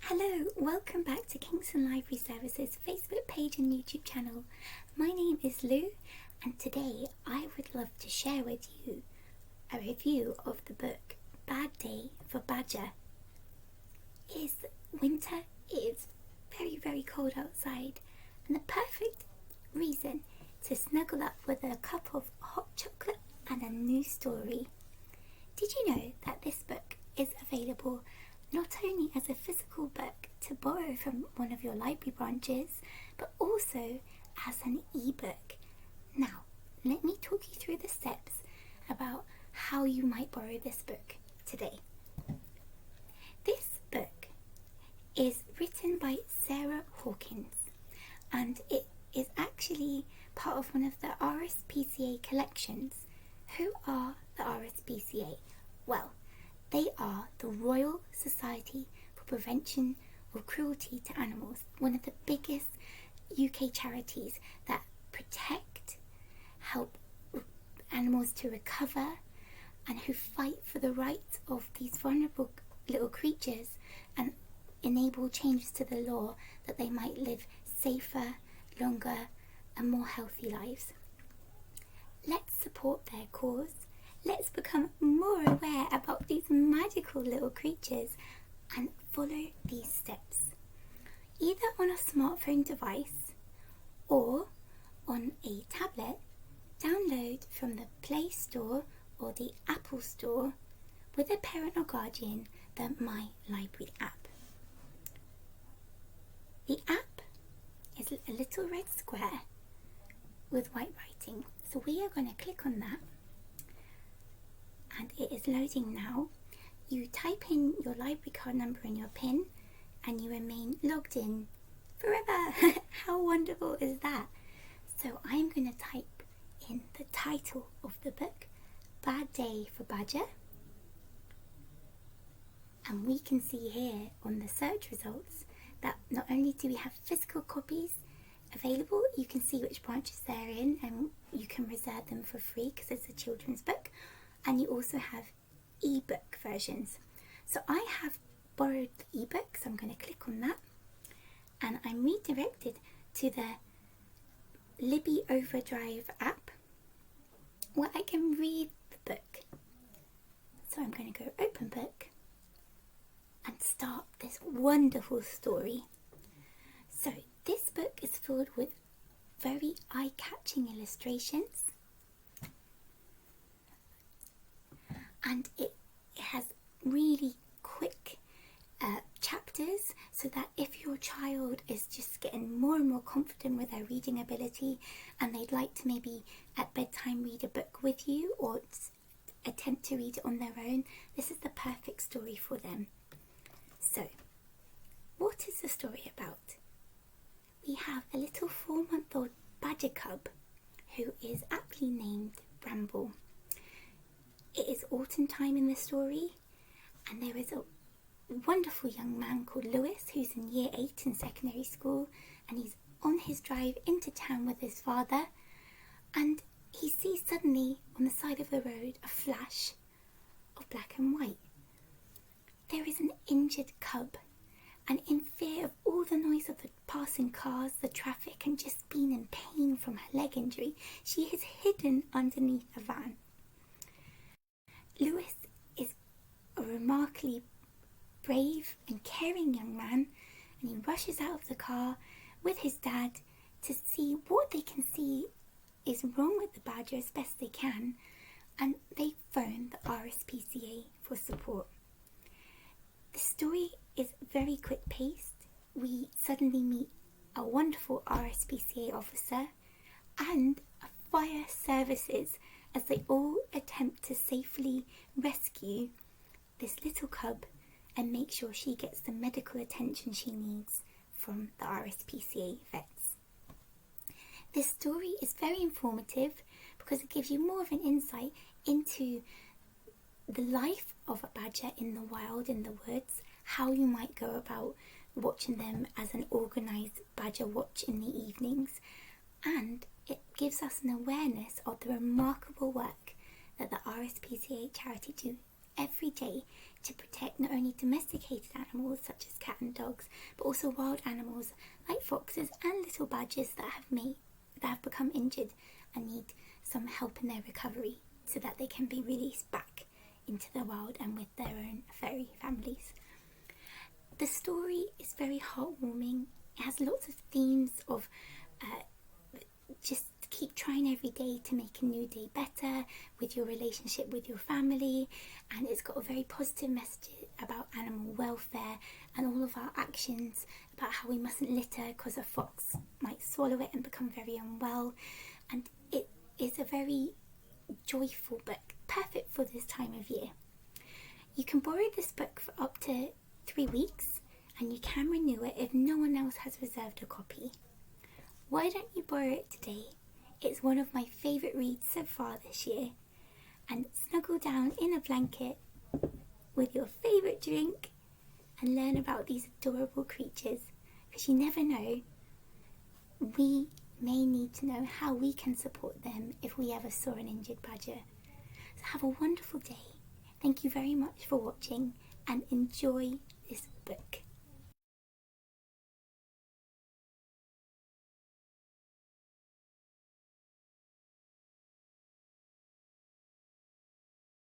Hello, welcome back to Kingston Library Services Facebook page and YouTube channel. My name is Lou, and today I would love to share with you a review of the book Bad Day for Badger. It is winter, it is very cold outside, and the perfect reason to snuggle up with a cup of hot chocolate and a new story. Did you know that this book is available not only as a physical book to borrow from one of your library branches, but also as an ebook? Now, let me talk you through the steps about how you might borrow this book today. This book is written by Sarah Hawkins, and it is actually part of one of the RSPCA collections. Who are the RSPCA? Well, they are the Royal Society for Prevention of Cruelty to Animals, one of the biggest UK charities that protect, help animals to recover, and who fight for the rights of these vulnerable little creatures and enable changes to the law that they might live safer, longer, and more healthy lives. Let's support their cause. Let's become more aware about these magical little creatures and follow these steps. Either on a smartphone device or on a tablet, download from the Play Store or the Apple Store with a parent or guardian the My Library app. The app is a little red square with white writing, so we are going to click on that. And it is loading now. You type in your library card number and your PIN, and you remain logged in forever. How wonderful is that? So I'm going to type in the title of the book, Bad Day for Badger. And we can see here on the search results that not only do we have physical copies available, you can see which branches they're in, and you can reserve them for free because it's a children's book. And you also have ebook versions. So I have borrowed the ebook, so I'm going to click on that, and I'm redirected to the Libby Overdrive app where I can read the book. So I'm going to go open book and start this wonderful story. So this book is filled with very eye-catching illustrations. And it has really quick chapters, so that if your child is just getting more and more confident with their reading ability and they'd like to maybe at bedtime read a book with you or attempt to read it on their own, this is the perfect story for them. So, what is the story about? We have a little 4-month-old badger cub who is aptly named Bramble. It is autumn time in the story, and there is a wonderful young man called Lewis who's in year 8 in secondary school, and he's on his drive into town with his father, and he sees suddenly on the side of the road a flash of black and white. There is an injured cub, and in fear of all the noise of the passing cars, the traffic, and just being in pain from her leg injury, she is hidden underneath a van. Lewis is a remarkably brave and caring young man, and he rushes out of the car with his dad to see what they can see is wrong with the badger as best they can, and they phone the RSPCA for support. The story is very quick paced. We suddenly meet a wonderful RSPCA officer and a fire services as they all attempt to safely rescue this little cub and make sure she gets the medical attention she needs from the RSPCA vets. This story is very informative because it gives you more of an insight into the life of a badger in the wild, in the woods, how you might go about watching them as an organised badger watch in the evenings, and it gives us an awareness of the remarkable work that the RSPCA charity do every day to protect not only domesticated animals such as cat and dogs, but also wild animals like foxes and little badgers that have become injured and need some help in their recovery so that they can be released back into the wild and with their own furry families. The story is very heartwarming. It has lots of themes of just keep trying every day to make a new day better with your relationship with your family, and it's got a very positive message about animal welfare and all of our actions, about how we mustn't litter because a fox might swallow it and become very unwell. And it is a very joyful book, perfect for this time of year. You can borrow this book for up to 3 weeks, and you can renew it if no one else has reserved a copy. Why don't you borrow it today? It's one of my favourite reads so far this year. And snuggle down in a blanket with your favourite drink and learn about these adorable creatures, because you never know, we may need to know how we can support them if we ever saw an injured badger. So have a wonderful day. Thank you very much for watching and enjoy this book.